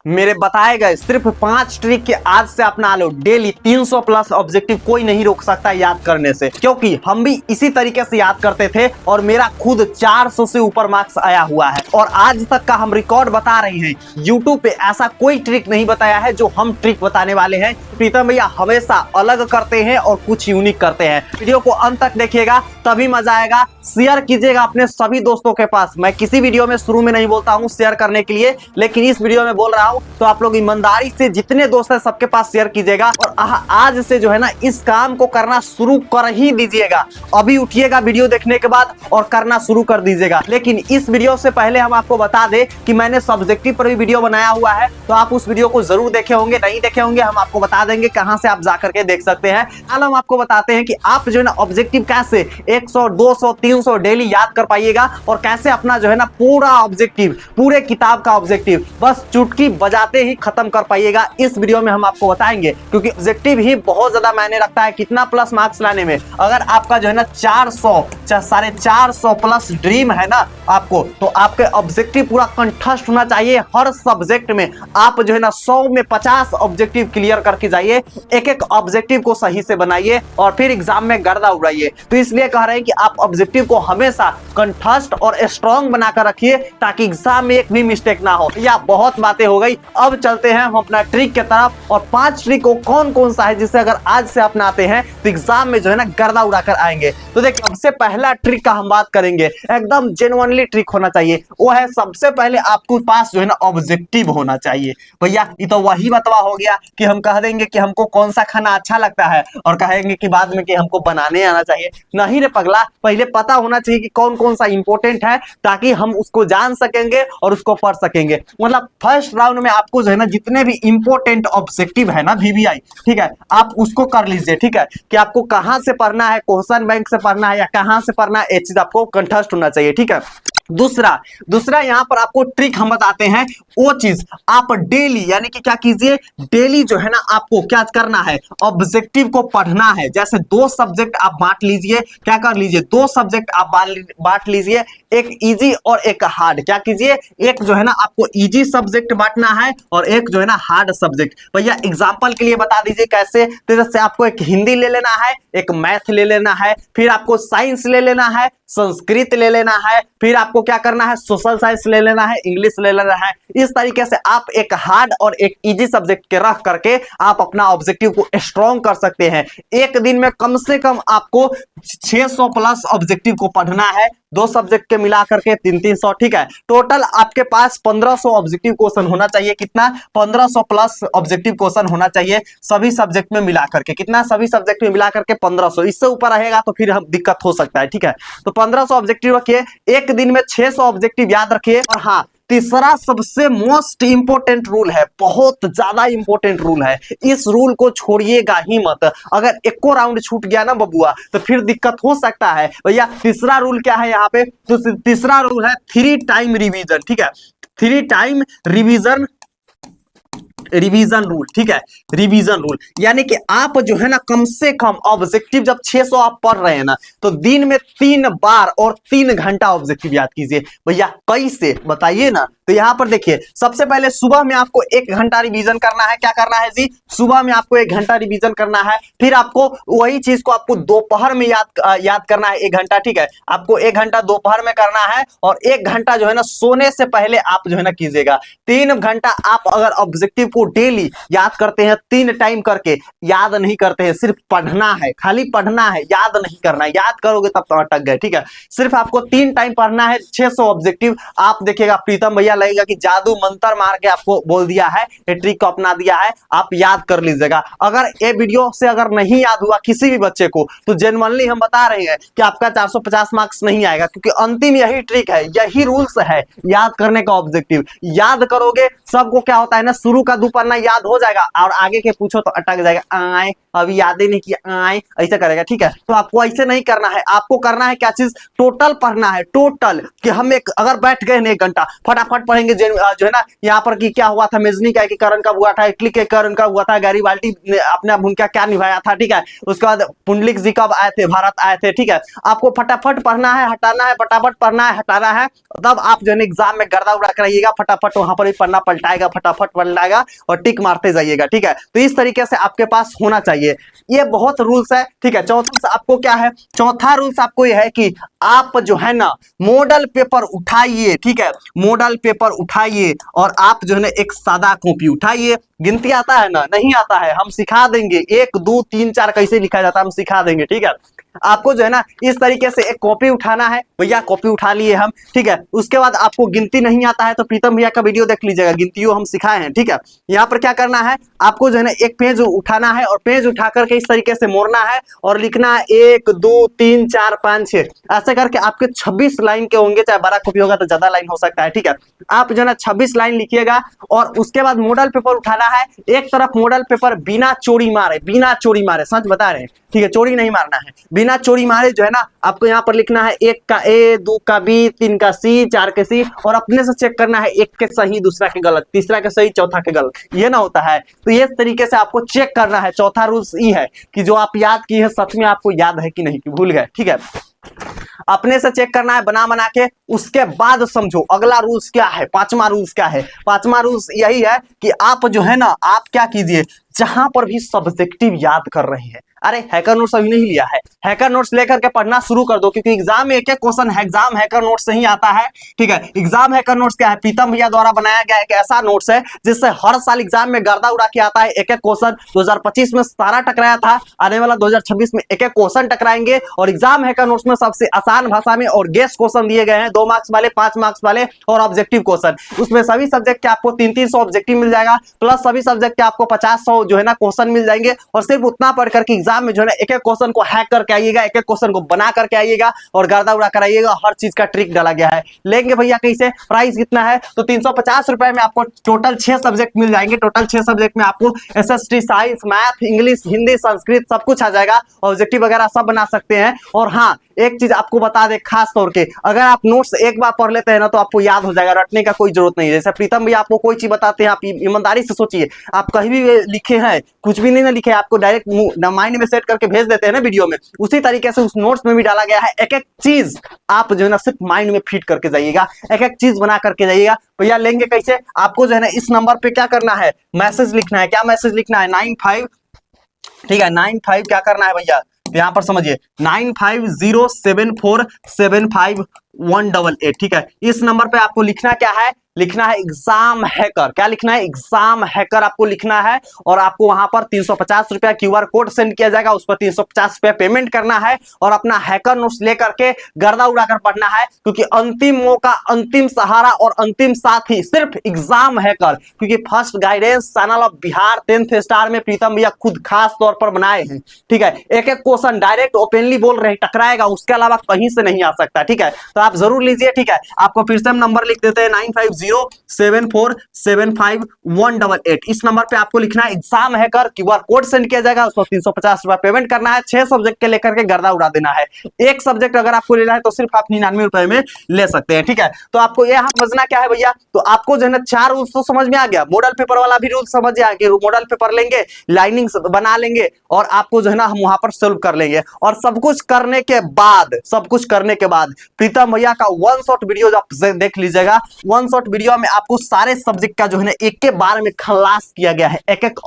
मेरे बताए गए सिर्फ 5 ट्रिक के आज से अपना लो। डेली 300 प्लस ऑब्जेक्टिव कोई नहीं रोक सकता याद करने से, क्योंकि हम भी इसी तरीके से याद करते थे और मेरा खुद 400 से ऊपर मार्क्स आया हुआ है। और आज तक का हम रिकॉर्ड बता रहे हैं। यूट्यूब पे ऐसा कोई ट्रिक नहीं बताया है जो हम ट्रिक बताने वाले हैं। प्रीतम भैया हमेशा अलग करते हैं और कुछ यूनिक करते हैं। वीडियो को अंत तक देखिएगा तभी मजा आएगा। शेयर कीजिएगा अपने सभी दोस्तों के पास। मैं किसी वीडियो में शुरू में नहीं बोलता हूँ शेयर करने के लिए, लेकिन इस वीडियो में बोल रहा हूँ, तो आप लोग ईमानदारी से जितने दोस्त हैं सबके पास शेयर कीजिएगा। और आज से जो है ना इस काम को करना शुरू कर ही दीजिएगा। अभी उठिएगा वीडियो देखने के बाद और करना शुरू कर दीजिएगा। लेकिन इस वीडियो से पहले हम आपको बता दें कि मैंने सब्जेक्टिव पर भी वीडियो बनाया हुआ है, तो आप उस वीडियो को जरूर देखे होंगे। नहीं देखे होंगे हम आपको बता देंगे कहां से आप जाकर के देख सकते हैं। कल हम आपको बताते हैं कि आप जो है ना ऑब्जेक्टिव कैसे 100, 200, 300 डेली याद कर पाइएगा और कैसे अपना जो है ना पूरा ऑब्जेक्टिव, पूरे किताब का ऑब्जेक्टिव बस चुटकी बजाते ही खत्म कर पाइएगा। इस वीडियो में हम आपको बताएंगे, क्योंकि ऑब्जेक्टिव ही बहुत ज्यादा मायने रखता है कितना प्लस मार्क्स लाने में। अगर आपका जो है ना 400, 450 प्लस ड्रीम है ना आपको, तो आपके ऑब्जेक्टिव पूरा कंठस्थ होना चाहिए। हर सब्जेक्ट में आप जो है ना 100 में 50 ऑब्जेक्टिव क्लियर करके जाइए। एक एक ऑब्जेक्टिव को सही से बनाइए और फिर एग्जाम में गर्दा उड़ाइए। तो इसलिए कह रहे हैं कि आप ऑब्जेक्टिव को हमेशा कंठस्थ और स्ट्रॉन्ग बनाकर रखिए, ताकि एग्जाम में एक भी मिस्टेक ना हो। या बहुत बातें हो गई, अब चलते हैं हम अपना ट्रिक के तरफ। और 5 ट्रिक को कौन कौन सा है जिसे अगर आज से अपनाते हैं तो एग्जाम में जो है ना गर्दा उड़ाकर आएंगे। तो देखिए सबसे पहला ट्रिक का हम बात करेंगे, एकदम जेन्युइनली ट्रिक होना चाहिए। वो है सबसे पहले आपके पास जो है ना ऑब्जेक्टिव होना चाहिए। भैया ये तो वही बतवा हो गया कि हम कह देंगे कि हमको कौन सा खाना अच्छा लगता है और कहेंगे कि बाद में कि हमको बनाने आना चाहिए। नहीं रे पगला, पहले पता होना चाहिए कि कौन कौन सा इंपॉर्टेंट है, ताकि हम उसको जान सकेंगे और उसको पढ़ सकेंगे। मतलब फर्स्ट राउंड में आपको जो है ना जितने भी इंपॉर्टेंट ऑब्जेक्टिव है ना वीवीआई, ठीक है, आप उसको कर लीजिए। ठीक है, कि आपको कहां से पढ़ना है, क्वेश्चन बैंक से पढ़ना है या कहां से पढ़ना है, ये चीज आपको कंठस्थ होना चाहिए। ठीक है, दूसरा यहां पर आपको ट्रिक हम बताते हैं। वो चीज आप डेली, यानी कि क्या कीजिए, डेली जो है ना आपको क्या करना है, ऑब्जेक्टिव को पढ़ना है। जैसे 2 सब्जेक्ट आप बांट लीजिए। क्या कर लीजिए, 2 सब्जेक्ट आप बांट लीजिए, एक इजी और एक हार्ड। क्या कीजिए, एक जो है ना आपको इजी सब्जेक्ट बांटना है और एक जो है ना हार्ड सब्जेक्ट। भैया एग्जांपल के लिए बता दीजिए कैसे। तो जैसे आपको एक हिंदी ले लेना है, एक मैथ ले लेना है, फिर आपको साइंस ले लेना है, संस्कृत ले लेना है, फिर आपको क्या करना है, सोशल साइंस ले लेना है, इंग्लिश ले लेना है। इस तरीके से आप एक हार्ड और एक इजी सब्जेक्ट के रख करके आप अपना ऑब्जेक्टिव को स्ट्रॉन्ग कर सकते हैं। एक दिन में कम से कम आपको 600 प्लस ऑब्जेक्टिव को पढ़ना है, 2 सब्जेक्ट के मिला करके 300। ठीक है, टोटल आपके पास 1500 ऑब्जेक्टिव क्वेश्चन होना चाहिए। कितना, 1500 प्लस ऑब्जेक्टिव क्वेश्चन होना चाहिए सभी सब्जेक्ट में मिला करके। कितना, सभी सब्जेक्ट में मिला करके 1500। इससे ऊपर रहेगा तो फिर हम दिक्कत हो सकता है। ठीक है, तो 1500 ऑब्जेक्टिव रखिए, एक दिन में 600 ऑब्जेक्टिव याद रखिए। और हाँ, तीसरा सबसे मोस्ट इंपोर्टेंट रूल है, बहुत ज्यादा इंपोर्टेंट रूल है, इस रूल को छोड़िएगा ही मत। अगर एको राउंड छूट गया ना बबुआ तो फिर दिक्कत हो सकता है। भैया तीसरा रूल क्या है यहाँ पे, तो तीसरा रूल है 3 टाइम रिवीजन। ठीक है, 3 टाइम रिवीजन रूल। ठीक है, रिवीजन रूल यानी कि आप जो है ना कम से कम ऑब्जेक्टिव जब 600 आप पढ़ रहे हैं ना, तो दिन में 3 बार और 3 घंटा ऑब्जेक्टिव याद कीजिए। भैया कैसे बताइए ना। तो यहां पर देखिए, सबसे पहले सुबह में आपको 1 घंटा रिवीजन करना है। क्या करना है जी, सुबह में आपको 1 घंटा रिवीजन करना है। फिर आपको वही चीज को आपको दोपहर में याद करना है 1 घंटा। ठीक है, आपको 1 घंटा दोपहर में करना है और 1 घंटा जो है ना सोने से पहले आप जो है ना कीजिएगा। 3 घंटा आप अगर ऑब्जेक्टिव को डेली याद करते हैं 3 टाइम करके, याद नहीं करते हैं, सिर्फ पढ़ना है, खाली पढ़ना है, याद नहीं करना है। याद करोगे तब तो अटक गए। ठीक है, सिर्फ आपको 3 टाइम पढ़ना है, 600 ऑब्जेक्टिव। आप देखिएगा प्रीतम भैया लगेगा कि जादू मंत्र मार के आपको बोल दिया है, ये ट्रिक को अपना दिया है, आप याद कर लीजिएगा। अगर ये वीडियो से अगर नहीं याद हुआ किसी भी बच्चे को, तो जेन्युइनली हम बता रहे हैं कि आपका 450 मार्क्स नहीं आएगा, क्योंकि अंतिम यही ट्रिक है, यही रूल्स है याद करने का। ऑब्जेक्टिव याद करोगे, सबको क्या होता है ना, शुरू का शुरू पढ़ना याद हो जाएगा और आगे के पूछो तो अटक जाएगा, आए अभी याद ही नहीं किया, आए ऐसे करेगा। ठीक है, तो आपको ऐसे नहीं करना है, आपको करना है क्या चीज, टोटल पढ़ना है, टोटल कि हम एक अगर बैठ गए ना 1 घंटा फटाफट पढ़ेंगे। जो है ना यहाँ पर कि क्या हुआ था, मेजनी का एकीकरण कब हुआ था, इटली के एकीकरण कब हुआ था, गैरीबाल्टी ने अपना भूमिका क्या निभाया था। ठीक है, उसके बाद पुंडलिक जी कब आए थे, भारत आए थे। ठीक है, आपको फटाफट पढ़ना है, हटाना है, फटाफट पढ़ना है, हटाना है, तब आप जो है एग्जाम में गर्दा उड़ा कर आइएगा। फटाफट वहां पर भी पढ़ना पलटाएगा, फटाफट पलटाएगा और टिक मारते जाइएगा। ठीक है, तो इस तरीके से आपके पास होना चाहिए। ये बहुत रूल्स है। ठीक है, चौथा आपको क्या है, चौथा रूल्स आपको यह है कि आप जो है ना मॉडल पेपर उठाइए। ठीक है, मॉडल पेपर उठाइए और आप जो है ना एक सादा कॉपी उठाइए। गिनती आता है ना, नहीं आता है, हम सिखा देंगे, 1 2 3 4 कैसे लिखा जाता है हम सिखा देंगे। ठीक है, आपको जो है ना इस तरीके से एक कॉपी उठाना है। भैया कॉपी उठा लिए हम। ठीक है, उसके बाद आपको गिनती नहीं आता है तो प्रीतम भैया का वीडियो देख लीजिएगा, गिनतियों हम सिखाए हैं। ठीक है, यहाँ पर क्या करना है, आपको जो है ना एक पेज उठाना है और पेज उठा करके इस तरीके से मोड़ना है और लिखना है 1 2 3 4 5 6, ऐसे करके आपके 26 लाइन के होंगे, चाहे 12 कॉपी होगा तो ज्यादा लाइन हो सकता है। ठीक है, आप जो है ना 26 लाइन लिखिएगा और उसके बाद मॉडल पेपर उठाना है। एक तरफ मॉडल पेपर बिना चोरी मारे, बिना चोरी मारे, सच बता रहे हैं। ठीक है, चोरी नहीं मारना है, बिना चोरी मारे जो है ना आपको यहाँ पर लिखना है 1 का ए, 2 का बी, 3 का सी, 4 के सी, और अपने से चेक करना है 1 के सही, दूसरा के गलत, तीसरा के सही, चौथा के गलत, ये ना होता है। तो ये तरीके से आपको चेक करना है। चौथा रूल्स ये है कि जो आप याद किए हैं सच में आपको याद है कि नहीं, कि भूल गए। ठीक है, अपने से चेक करना है बना के, उसके बाद समझो अगला रूल्स क्या है। पांचवा रूल्स क्या है, पांचवा रूल्स यही है कि आप जो है ना आप क्या कीजिए, जहां पर भी सब्जेक्टिव याद कर रहे हैं, अरे हैकर नोट्स अभी नहीं लिया है, हैकर नोट्स लेकर के पढ़ना शुरू कर दो, क्योंकि एग्जाम में एक एक क्वेश्चन एग्जाम हैकर नोट्स से ही आता है। ठीक है, एग्जाम हैकर नोट्स क्या है, प्रीतम भैया द्वारा बनाया गया एक ऐसा नोट्स है जिससे हर साल एग्जाम में गर्दा उड़ा के आता है। एक एक क्वेश्चन 2025 में सारा टकराया था, आने वाला 2026 में एक एक क्वेश्चन टकराएंगे। और एग्जाम हैकर नोट्स में सबसे आसान भाषा में और गेस्ट क्वेश्चन दिए गए हैं, 2 मार्क्स वाले, 5 मार्क्स वाले और ऑब्जेक्टिव क्वेश्चन। उसमें सभी सब्जेक्ट के आपको 300 ऑब्जेक्टिव मिल जाएगा, प्लस सभी सब्जेक्ट के आपको 50-100 जो है ना क्वेश्चन मिल जाएंगे। और सिर्फ उतना पढ़ करके एग्जाम में जो है ना एक एक क्वेश्चन को हैक करके आइएगा, एक एक क्वेश्चन को बना करके आइएगा और गर्दा उड़ा कर आइएगा। हर चीज का ट्रिक डाला गया है। लेंगे भैया कैसे, प्राइस कितना है, तो 350 रुपए में आपको टोटल 6 सब्जेक्ट मिल जाएंगे। टोटल 6 सब्जेक्ट में आपको SST, science, math, English, Hindi, Sanskrit सब कुछ आ जाएगा, ऑब्जेक्टिव वगैरह सब बना सकते हैं। और हाँ, एक चीज आपको बता दे खास तौर के, अगर आप नोट्स एक बार पढ़ लेते हैं ना तो आपको याद हो जाएगा, रटने का कोई जरूरत नहीं है। जैसे प्रीतम भैया आपको कोई चीज बताते हैं, आप ईमानदारी से सोचिए, आप कहीं भी लिखे हैं, कुछ भी नहीं ना लिखे, आपको डायरेक्ट माइंड में सेट करके भेज देते हैं ना वीडियो में, उसी तरीके से उस नोट्स में भी डाला गया है। एक एक चीज आप जो है ना सिर्फ माइंड में फिट करके जाइएगा, एक एक चीज बना करके जाइएगा। भैया लेंगे कैसे, आपको जो है ना इस नंबर पे क्या करना है, मैसेज लिखना है। क्या मैसेज लिखना है, 95, ठीक है 95 क्या करना है भैया, यहां पर समझिए 9507475188। ठीक है, इस नंबर पे आपको लिखना क्या है, लिखना है एग्जाम हैकर। क्या लिखना है, एग्जाम हैकर आपको लिखना है। और आपको वहां पर 350 रुपया क्यूआर कोड सेंड किया जाएगा, उस पर 350 रुपया पेमेंट करना है और अपना हैकर नोट्स लेकर के गर्दा उड़ाकर पढ़ना है। क्योंकि अंतिम मौका, अंतिम सहारा और अंतिम साथी सिर्फ एग्जाम हैकर। क्योंकि first guidance channel of Bihar 10th star में प्रीतम भैया खुद खास तौर पर बनाए हैं। ठीक है, एक एक क्वेश्चन डायरेक्ट ओपनली बोल रहे टकराएगा, उसके अलावा कहीं से नहीं आ सकता। ठीक है, तो आप जरूर लीजिए। ठीक है, आपको फिर से हम नंबर लिख देते हैं 9507475188। इस नंबर पे आपको लिखना है exam hacker, QR code send किया जाएगा, उसको 350 रुपया पेमेंट करना है। 6 सब्जेक्ट के लेकर के गर्दा उड़ा देना है। एक सब्जेक्ट अगर आपको लेना है तो सिर्फ आप 99 रुपए में ले सकते हैं। ठीक है, तो आपको यह समझना क्या है भैया, तो आपको जो है ना 4 रूल्स तो समझ में आ गया, मॉडल पेपर वाला भी रूल समझ आ गया। मॉडल पेपर लेंगे, लाइनिंग बना लेंगे और आपको जो है ना हम वहां पर सोल्व कर लेंगे। और सब कुछ करने के बाद, सब कुछ करने के बाद प्रीतम भैया का 1 शॉट वीडियो आप देख लीजिएगा। 1 शॉट वीडियो में आपको सारे सब्जेक्ट का जो है ना एक के बारे में खलास किया गया है, एक एक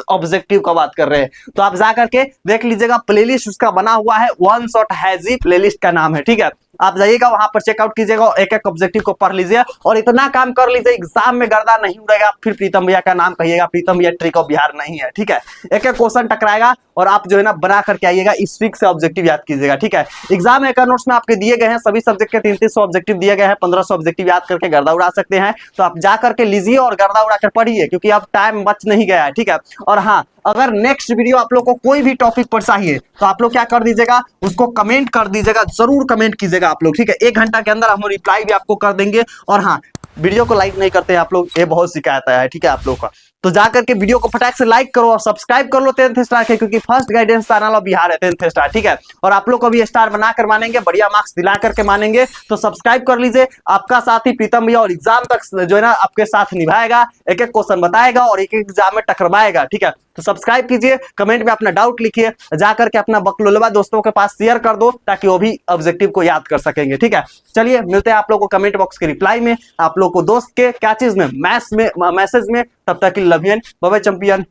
ऑब्जेक्टिव का बात कर रहे हैं। तो आप जाकर के देख लीजिएगा, प्लेलिस्ट उसका बना हुआ है, 1 शॉट हैजी प्लेलिस्ट का नाम है। ठीक है, आप जाइएगा वहां पर चेकआउट कीजिएगा, एक एक ऑब्जेक्टिव को पढ़ लीजिए और इतना काम कर लीजिए, एग्जाम में गर्दा नहीं उड़ेगा। फिर प्रीतम भैया का नाम कहिएगा, प्रीतम भैया ट्रिक ऑफ बिहार नहीं है। ठीक है, एक एक क्वेश्चन टकराएगा और आप जो है ना बना करके आइएगा, इस ट्रिक से ऑब्जेक्टिव याद कीजिएगा। ठीक है, एग्जाम हैकर नोट्स में आपके दिए गए हैं सभी सब्जेक्ट के 300 ऑब्जेक्टिव दिए गए हैं, 1500 ऑब्जेक्टिव याद करके गर्दा उड़ा सकते हैं। तो आप जा करके लीजिए और गर्दा उड़ा कर पढ़िए, क्योंकि अब टाइम बच नहीं गया है। ठीक है, और हाँ, अगर नेक्स्ट वीडियो आप लोग को कोई भी टॉपिक पर चाहिए तो आप लोग क्या कर दीजिएगा, उसको कमेंट कर दीजिएगा, जरूर कमेंट कीजिएगा आप लोग। ठीक है, 1 घंटा के अंदर हम रिप्लाई भी आपको कर देंगे। और हाँ, वीडियो को लाइक नहीं करते हैं आप लोग, ये बहुत शिकायत आया है, ठीक है आप लोग का। तो जाकर के वीडियो को फटाक से लाइक करो और सब्सक्राइब कर लो 10th स्टार के, क्योंकि first guidance channel of Bihar है 10th स्टार, ठीक है। और आप लोग को भी स्टार बनाकर मानेंगे, बढ़िया मार्क्स दिला करके मानेंगे, तो सब्सक्राइब कर लीजिए। आपका साथी प्रीतम भैया और एग्जाम तक जो है ना आपके साथ निभाएगा, एक एक क्वेश्चन बताएगा और एक एक एग्जाम में टकरवाएगा, ठीक है। तो सब्सक्राइब कीजिए, कमेंट में अपना डाउट लिखिए, जाकर के अपना बकलोलवा दोस्तों के पास शेयर कर दो ताकि वो भी ऑब्जेक्टिव को याद कर सकेंगे, ठीक है। चलिए मिलते हैं आप लोगों को कमेंट बॉक्स के रिप्लाई में, आप लोग को दोस्त के क्या चीज में, मैथ्स में मैसेज में। तब तक के लिए love you and bye bye champion.